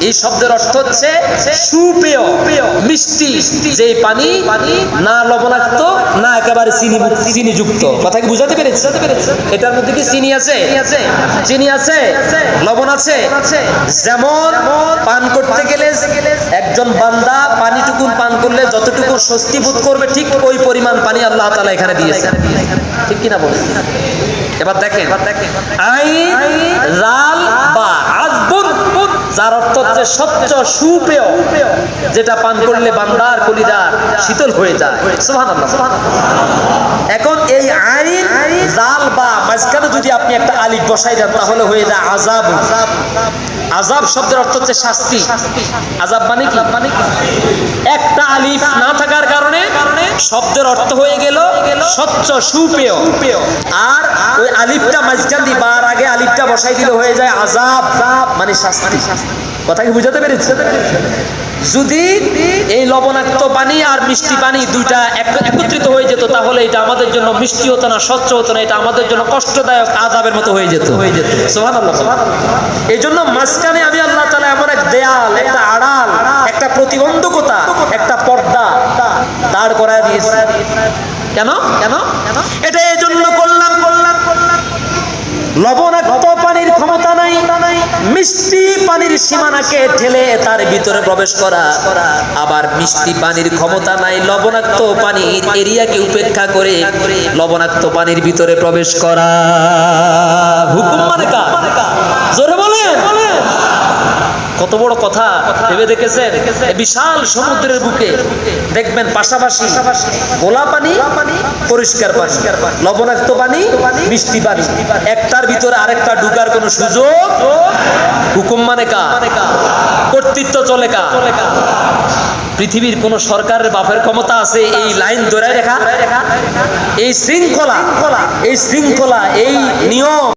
এই শব্দের অর্থ হচ্ছে সুপেয়, মিষ্টি যে পানি না লবণাক্ত না একেবারে চিনিযুক্ত। কথা কি বুঝাতে পেরেছি? এটার মধ্যে কি চিনি আছে? চিনি আছে, লবণ আছে। যেমন পান করতে গেলে একজন বান্দা পানিটুকু পান করলে যতটুকু স্বস্তি বোধ করবে, ঠিক ওই পরিমাণ পানি আল্লাহ তাআলা এখানে দিয়েছেন। ঠিক কিনা বলেন? এবার দেখেন, আইন রাল বা আযবুন, যার অর্থ হচ্ছে স্বচ্ছ সুপেয়, যেটা পান করলে বান্দার কলিজা শীতল হয়ে যায়। সুবহানাল্লাহ। এখন এই আইন জাল বা মাঝখানে যদি আপনি একটা আলিফ বসাই দেন তাহলে হয়ে যায় আযাব। আযাব শব্দের অর্থ হচ্ছে শাস্তি। আযাব মানে কি? একটা আলিফ না থাকার কারণে শব্দের অর্থ হয়ে গেল স্বচ্ছ সুপেয়, আর ওই আলিফটা মাঝখান দিয়ে বার আগে আলিফটা বসাই দিলে হয়ে যায় আযাব, মানে শাস্তি। কথা কি বুঝাতে পেরেছি? যদি এই লবণাক্ত পানি আর মিষ্টি পানি দুইটা একত্রিত হয়ে যেত তাহলে এটা আমাদের জন্য মিষ্টি হতো না, স্বচ্ছ হতো না, এটা আমাদের জন্য কষ্টদায়ক আযাবের মতো হয়ে যেত। সুবহানাল্লাহ। এই জন্য মাঝখানে আমি আল্লাহ তাআলা এমন এক দেয়াল, একটা আড়াল, একটা প্রতিবন্ধকতা, একটা পর্দা দাঁড় করায় দিয়েছে। কেন? এটা এই জন্য করলাম, লবণাক্ত পানির ক্ষমতা নাই মিষ্টি পানির সীমানাকে ঠেলে তার ভিতরে প্রবেশ করা, আবার মিষ্টি পানির ক্ষমতা নাই লবণাক্ত পানির এরিয়াকে উপেক্ষা করে লবণাক্ত পানির ভিতরে প্রবেশ করা। হুকুম মানে কার? জোরে বলেন। কত বড় কথা ভেবে দেখেছেন? বিশাল সমুদ্রের বুকে দেখবেন পাশাপাশি গোলা পানি, পরিষ্কার পানি, লবণাক্ত পানি, মিষ্টি পানি, একটার ভিতরে আরেকটা ঢুকার কোনো সুযোগ। হুকুম মানে কার? কর্তৃত্ব চলে কার? পৃথিবীর কোন সরকারের বাপের ক্ষমতা আছে এই লাইন ধরে রাখা? এই শৃঙ্খলা, এই নিয়ম